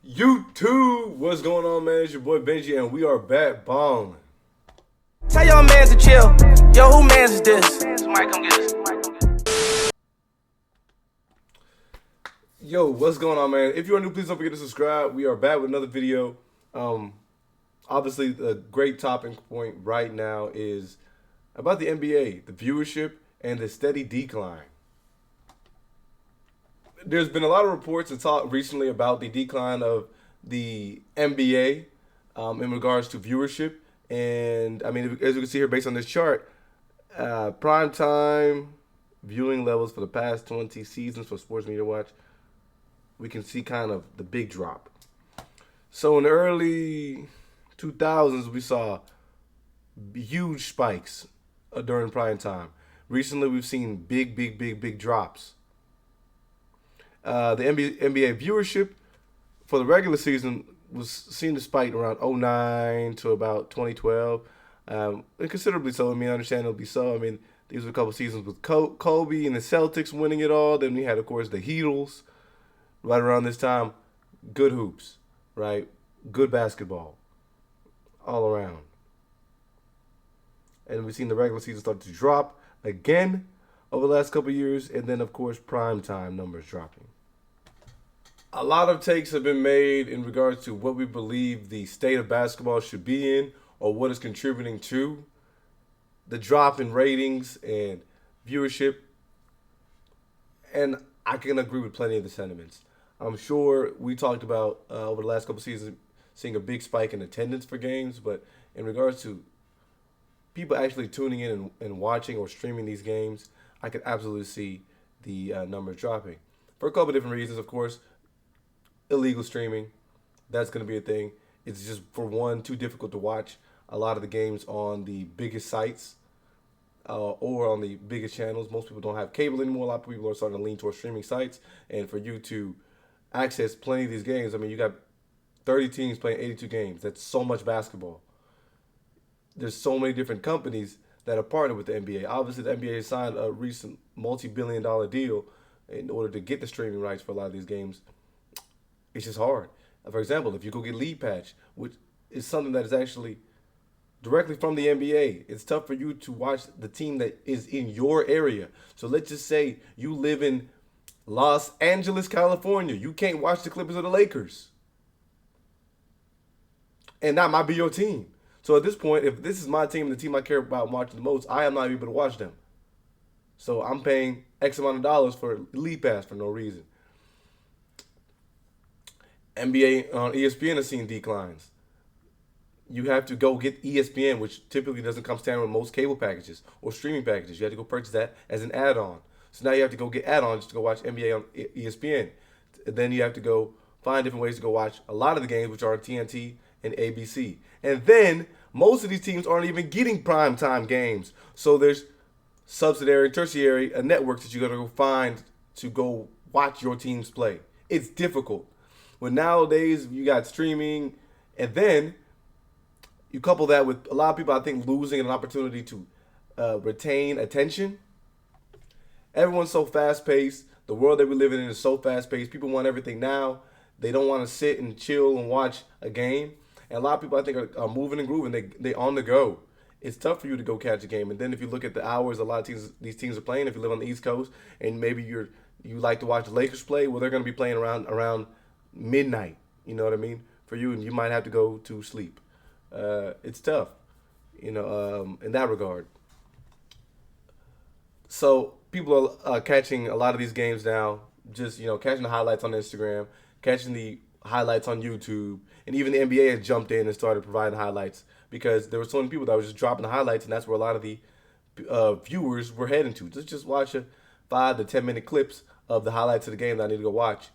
YouTube, what's going on, man? It's your boy Benji, and we are back balling. Tell your mans to chill. Yo, who mans is this? Somebody come get this. Yo, what's going on, man? If you are new, please don't forget to subscribe. We are back with another video. Obviously, the great topic point right now is about the NBA, the viewership, and the steady decline. There's been a lot of reports and talk recently about the decline of the NBA in regards to viewership. And, I mean, as you can see here, based on this chart, prime time viewing levels for the past 20 seasons for Sports Media Watch, we can see kind of the big drop. So in the early 2000s, we saw huge spikes during prime time. Recently, we've seen big drops. The NBA viewership for the regular season was seen to spike around 2009 to about 2012, and considerably so. I mean, understandably so. I mean, these were a couple seasons with Kobe and the Celtics winning it all. Then we had, of course, the Heatles right around this time. Good hoops, right? Good basketball all around. And we've seen the regular season start to drop again over the last couple of years, and then, of course, prime time numbers dropping. A lot of takes have been made in regards to what we believe the state of basketball should be in, or what is contributing to the drop in ratings and viewership. And I can agree with plenty of the sentiments. I'm sure we talked about over the last couple of seasons seeing a big spike in attendance for games, but in regards to people actually tuning in and watching or streaming these games, I could absolutely see the numbers dropping. For a couple of different reasons, of course. Illegal streaming, that's going to be a thing. It's just, for one, too difficult to watch a lot of the games on the biggest sites or on the biggest channels. Most people don't have cable anymore. A lot of people are starting to lean towards streaming sites. And for you to access plenty of these games, I mean, you got 30 teams playing 82 games. That's so much basketball. There's so many different companies that are partnered with the NBA. Obviously, the NBA has signed a recent multi-billion-dollar deal in order to get the streaming rights for a lot of these games. It's just hard. For example, if you go get League Patch, which is something that is actually directly from the NBA, it's tough for you to watch the team that is in your area. So let's just say you live in Los Angeles, California. You can't watch the Clippers or the Lakers. And that might be your team. So at this point, if this is my team, the team I care about watching the most, I am not able to watch them. So I'm paying X amount of dollars for League Pass for no reason. NBA on ESPN has seen declines. You have to go get ESPN, which typically doesn't come standard with most cable packages or streaming packages. You have to go purchase that as an add-on. So now you have to go get add-ons just to go watch NBA on ESPN. Then you have to go find different ways to go watch a lot of the games, which are on TNT and ABC. And then most of these teams aren't even getting primetime games. So there's subsidiary and tertiary networks that you got to go find to go watch your teams play. It's difficult. But nowadays, you got streaming, and then you couple that with a lot of people, I think, losing an opportunity to retain attention. Everyone's so fast-paced. The world that we live in is so fast-paced. People want everything now. They don't want to sit and chill and watch a game. And a lot of people, I think, are moving and grooving. They on the go. It's tough for you to go catch a game. And then if you look at the hours a lot of teams, these teams are playing, if you live on the East Coast, and maybe you like to watch the Lakers play, well, they're going to be playing around midnight, you know what I mean, for you, and you might have to go to sleep. It's tough, in that regard. So people are catching a lot of these games now, just, catching the highlights on Instagram, catching the highlights on YouTube, and even the NBA has jumped in and started providing highlights because there were so many people that were just dropping the highlights, and that's where a lot of the viewers were heading to. Just watch 5 to 10 minute clips of the highlights of the game that I need to go watch.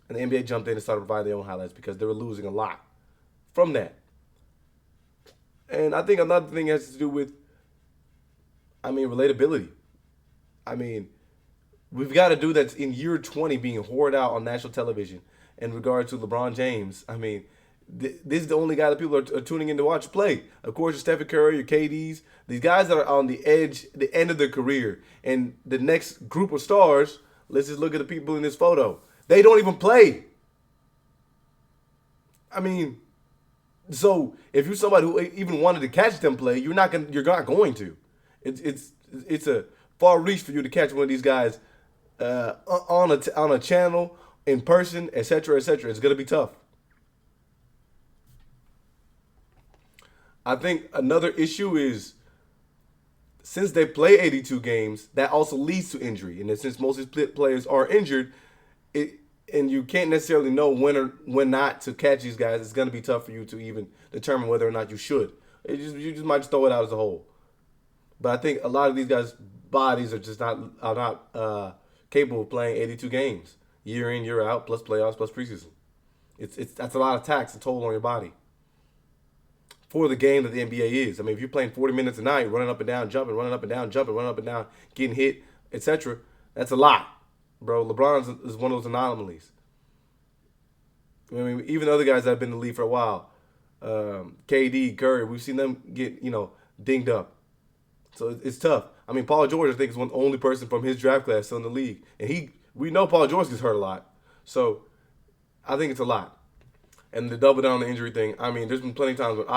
And the NBA jumped in and started providing their own highlights because they were losing a lot from that. And I think another thing has to do with, relatability. We've got a dude that's in year 20 being whored out on national television in regard to LeBron James. This is the only guy that people are tuning in to watch play. Of course, your Steph Curry, your KDs, these guys that are on the edge, the end of their career. And the next group of stars, let's just look at the people in this photo. They don't even play. I mean, so if you're somebody who even wanted to catch them play, you're not going to. It's a far reach for you to catch one of these guys on a channel, in person, etc., etc. It's gonna be tough. I think another issue is since they play 82 games, that also leads to injury. And since most of these players are injured, and you can't necessarily know when not to catch these guys, it's going to be tough for you to even determine whether or not you should. You just might just throw it out as a whole. But I think a lot of these guys' bodies are just not capable of playing 82 games year in, year out, plus playoffs, plus preseason. That's a lot of tax and toll on your body for the game that the NBA is. I mean, if you're playing 40 minutes a night, running up and down, jumping, running up and down, jumping, running up and down, getting hit, etc., that's a lot, bro. LeBron is one of those anomalies. I mean, even other guys that have been in the league for a while, KD, Curry, we've seen them get, dinged up. So it's tough. I mean, Paul George, I think, is the only person from his draft class still in the league. And we know Paul George gets hurt a lot. So I think it's a lot. And the double down on the injury thing, I mean, there's been plenty of times when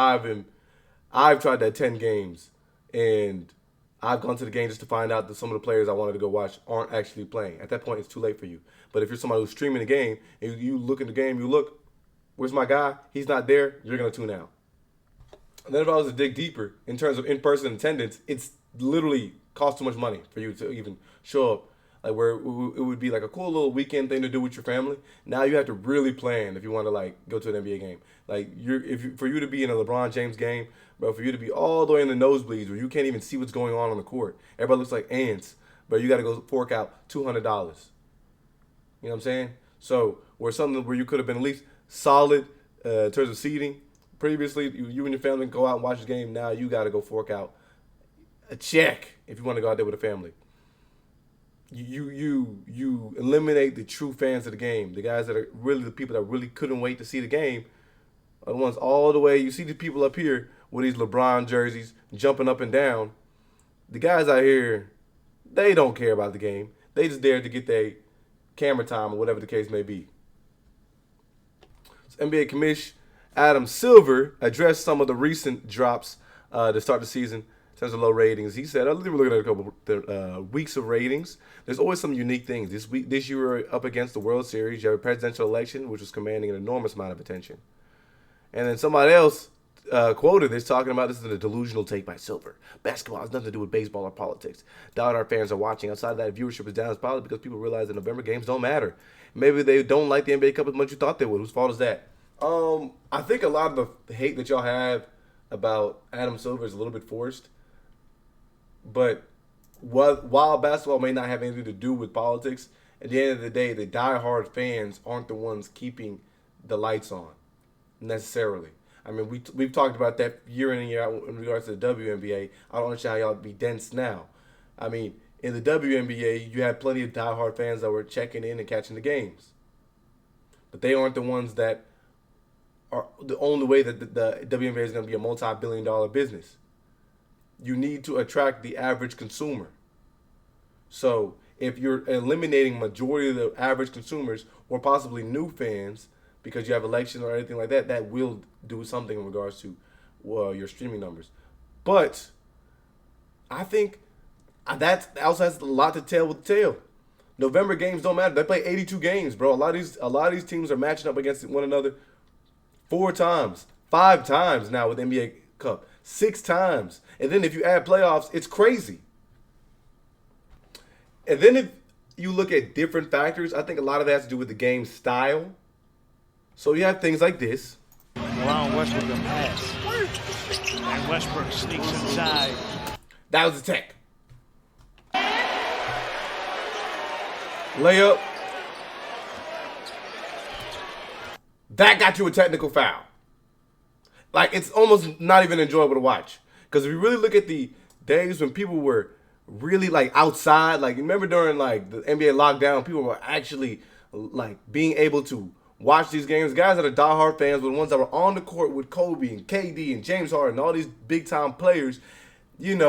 I've tried that 10 games, and I've gone to the game just to find out that some of the players I wanted to go watch aren't actually playing. At that point, it's too late for you. But if you're somebody who's streaming the game, and you look in the game, where's my guy? He's not there, you're going to tune out. And then if I was to dig deeper, in terms of in-person attendance, it's literally cost too much money for you to even show up. Like where it would be like a cool little weekend thing to do with your family. Now you have to really plan if you want to like go to an NBA game. Like for you to be in a LeBron James game, bro, for you to be all the way in the nosebleeds where you can't even see what's going on the court. Everybody looks like ants, but you got to go fork out $200. You know what I'm saying? So where you could have been at least solid in terms of seating. Previously, you and your family go out and watch the game. Now you got to go fork out a check if you want to go out there with a family. You eliminate the true fans of the game. The guys that are really the people that really couldn't wait to see the game are the ones all the way. You see the people up here with these LeBron jerseys jumping up and down. The guys out here, they don't care about the game. They just there to get their camera time or whatever the case may be. So NBA Commish Adam Silver addressed some of the recent drops to start the season. In terms of low ratings, he said, I think we're looking at a couple weeks of ratings. There's always some unique things. This year we're up against the World Series. You have a presidential election, which was commanding an enormous amount of attention. And then somebody else quoted this, talking about this is a delusional take by Silver. Basketball has nothing to do with baseball or politics. Doubt our fans are watching. Outside of that, viewership is down. It's probably because people realize that November games don't matter. Maybe they don't like the NBA Cup as much as you thought they would. Whose fault is that? I think a lot of the hate that y'all have about Adam Silver is a little bit forced. But while basketball may not have anything to do with politics, at the end of the day, the diehard fans aren't the ones keeping the lights on, necessarily. I mean, we've talked about that year in and year out in regards to the WNBA. I don't understand how y'all be dense now. I mean, in the WNBA, you had plenty of diehard fans that were checking in and catching the games. But they aren't the ones that are the only way that the WNBA is going to be a multi-billion-dollar business. You need to attract the average consumer. So if you're eliminating majority of the average consumers or possibly new fans because you have elections or anything like that, that will do something in regards to your streaming numbers. But I think that also has a lot to tell with the tail. November games don't matter. They play 82 games, bro. A lot of these teams are matching up against one another 4 times, 5 times now with NBA Cup. 6 times. And then if you add playoffs, it's crazy. And then if you look at different factors, I think a lot of that has to do with the game style. So you have things like this. Brown Westbrook a pass. And Westbrook sneaks inside. That was the tech. Layup. That got you a technical foul. Like, it's almost not even enjoyable to watch. Because if you really look at the days when people were really, like, outside, like, remember during, like, the NBA lockdown, people were actually, like, being able to watch these games. Guys that are diehard fans were the ones that were on the court with Kobe and KD and James Harden and all these big-time players, getting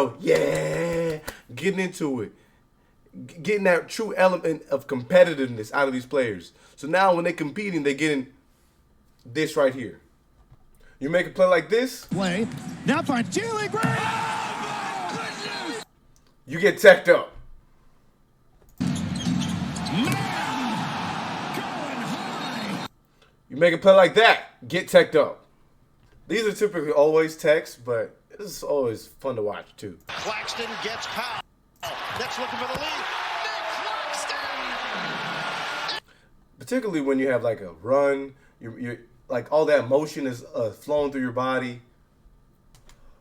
into it. Getting that true element of competitiveness out of these players. So now when they're competing, they're getting this right here. You make a play like this. Play. Now finds Jalen Green. You get teched up. You make a play like that. Get teched up. These are typically always techs, but it's always fun to watch too. Claxton gets fouled. Knicks looking for the lead. Nick Claxton! Particularly when you have like a run, you're like all that motion is flowing through your body.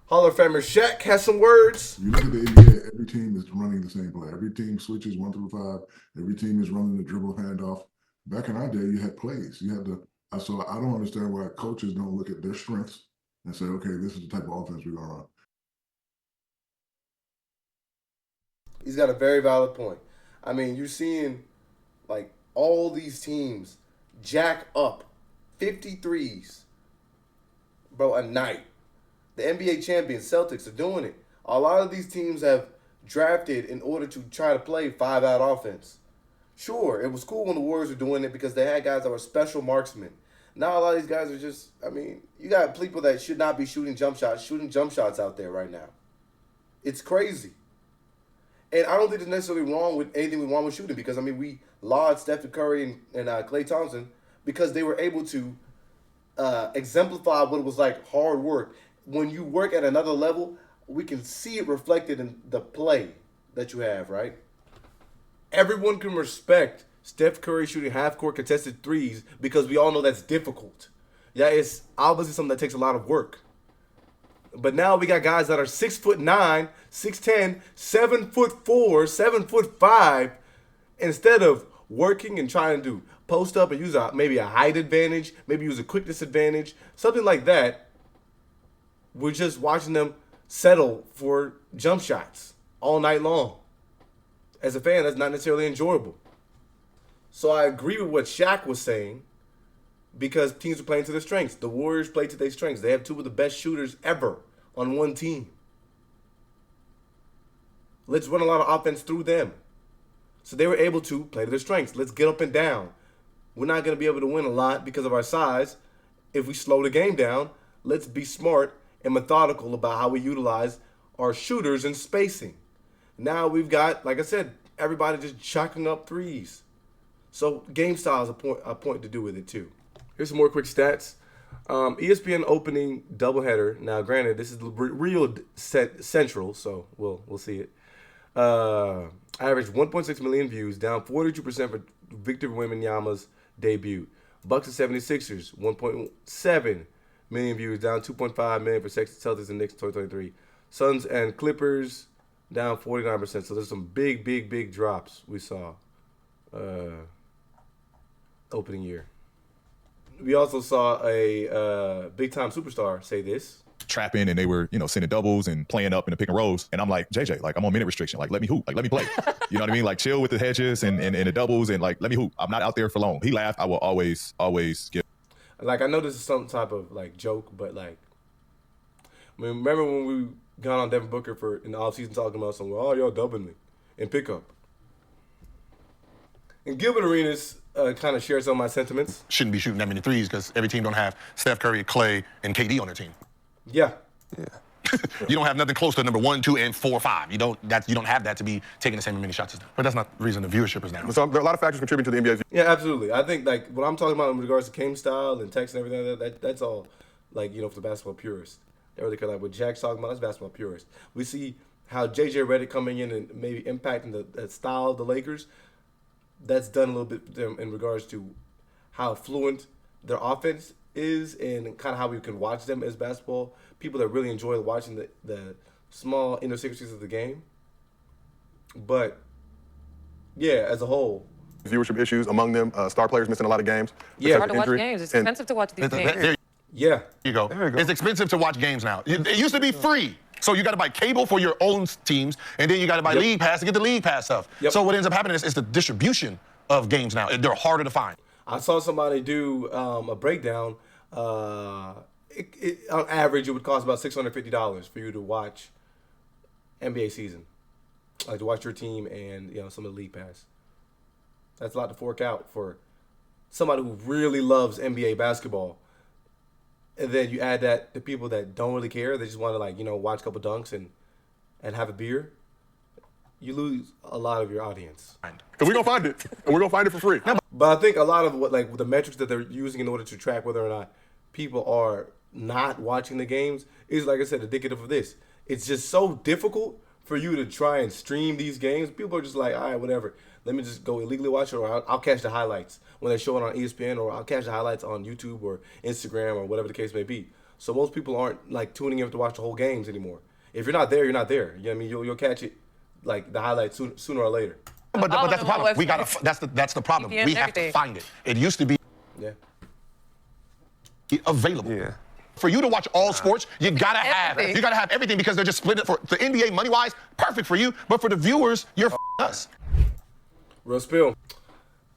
Hall of Famer SHAQ has some words. You look at the NBA, every team is running the same play. Every team switches 1 through 5. Every team is running the dribble handoff. Back in our day, you had plays. You had to. So I don't understand why coaches don't look at their strengths and say, okay, this is the type of offense we're going to run. He's got a very valid point. I mean, you're seeing like all these teams jack up 53s, bro, a night. The NBA champions, Celtics, are doing it. A lot of these teams have drafted in order to try to play 5-out offense. Sure, it was cool when the Warriors were doing it because they had guys that were special marksmen. Now a lot of these guys are just, I mean, you got people that should not be shooting jump shots out there right now. It's crazy. And I don't think there's necessarily wrong with anything wrong with shooting because, I mean, we laud Steph Curry and Klay Thompson because they were able to exemplify what it was like hard work. When you work at another level, we can see it reflected in the play that you have, right? Everyone can respect Steph Curry shooting half-court contested threes because we all know that's difficult. Yeah, it's obviously something that takes a lot of work. But now we got guys that are 6'9", 6'10", 7'4", 7'5", instead of working and trying to post up and use maybe a height advantage, maybe use a quickness advantage, something like that. We're just watching them settle for jump shots all night long. As a fan, that's not necessarily enjoyable. So I agree with what SHAQ was saying because teams are playing to their strengths. The Warriors play to their strengths. They have two of the best shooters ever on one team. Let's run a lot of offense through them. So they were able to play to their strengths. Let's get up and down. We're not going to be able to win a lot because of our size. If we slow the game down, let's be smart and methodical about how we utilize our shooters and spacing. Now we've got, like I said, everybody just chucking up threes. So game style is a point to do with it too. Here's some more quick stats. ESPN opening doubleheader. Now, granted, this is the real central, so we'll see it. Averaged 1.6 million views, down 42% for Victor Wembanyama's debut. Bucks and 76ers, 1.7 million views, down 2.5 million for Celtics and Knicks 2023. Suns and Clippers, down 49%. So there's some big drops we saw opening year. We also saw a big-time superstar say this. Trapping, and they were, sending doubles and playing up in the pick and rolls. And I'm like, JJ, like, I'm on minute restriction. Like, let me hoop. Like, let me play. You know what I mean? Like, chill with the hedges and the doubles and, like, let me hoop. I'm not out there for long. He laughed. I will always get. Like, I know this is some type of, like, joke, but, like, I mean, remember when we got on Devin Booker in the offseason talking about something, oh, y'all dubbing me in pickup. And Gilbert Arenas kind of shared some of my sentiments. Shouldn't be shooting that many threes because every team don't have Steph Curry, Klay, and KD on their team. Yeah. You don't have nothing close to number 1, 2, and 4, 5. You don't have that to be taking the same many shots as them. But that's not the reason the viewership is down. So there are a lot of factors contributing to the NBA's. Yeah, absolutely. I think like what I'm talking about in regards to game style and text and everything, that's all like for the basketball purists. They really care. Like what Jack's talking about, that's basketball purists. We see how JJ Redick coming in and maybe impacting the style of the Lakers. That's done a little bit in regards to how fluent their offense is and kind of how we can watch them as basketball people that really enjoy watching the small idiosyncrasies of the game. But yeah, as a whole, Viewership issues among them, star players missing a lot of games. Yeah. It's hard to watch games. It's expensive to watch these games. Yeah. There you go. It's expensive to watch games now. It used to be free. So you got to buy cable for your own teams, and then you got to buy League Pass to get the League Pass stuff. Yep. So what ends up happening is the distribution of games now. They're harder to find. I saw somebody do a breakdown. On average, it would cost about $650 for you to watch NBA season, like to watch your team and some of the League Pass. That's a lot to fork out for somebody who really loves NBA basketball. and then you add that to people that don't really care, they just want to like, you know, watch a couple dunks and have a beer, you lose a lot of your audience. Because we're going to find it, and we're going to find it for free. But I think a lot of what, like the metrics that they're using in order to track whether or not people are not watching the games is, like I said, indicative of this. It's just so difficult for you to try and stream these games. People are just like, all right, whatever. Let me just go illegally watch it, or I'll catch the highlights when they show it on ESPN, or I'll catch the highlights on YouTube or Instagram or whatever the case may be. So most people aren't like tuning in to watch the whole games anymore. If you're not there, you're not there. You know what I mean? You'll catch it, like the highlights sooner or later. But that's the problem. We got that's the problem. VPN, We have everything. to find it. It used to be available. Yeah. For you to watch all sports, you gotta have Everything. you gotta have everything, because they're just split it for the NBA money wise, perfect for you, but for the viewers, you're us. Real spill.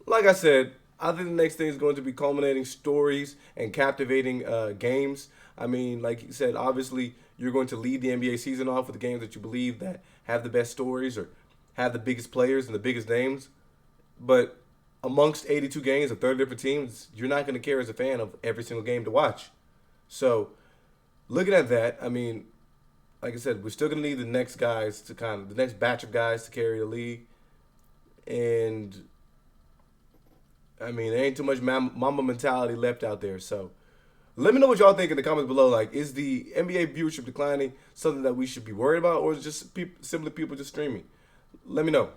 Like I said, I think the next thing is going to be culminating stories and captivating games. I mean, like you said, obviously you're going to lead the NBA season off with the games that you believe that have the best stories or have the biggest players and the biggest names. But amongst 82 games of 30 different teams, you're not going to care as a fan of every single game to watch. So looking at that, I mean, like I said, we're still going to need the next guys to the next batch of guys to carry the league. And I mean, there ain't too much Mamba mentality left out there. So let me know what y'all think in the comments below. Like, is the NBA viewership declining something that we should be worried about, or is it just simply people just streaming? Let me know.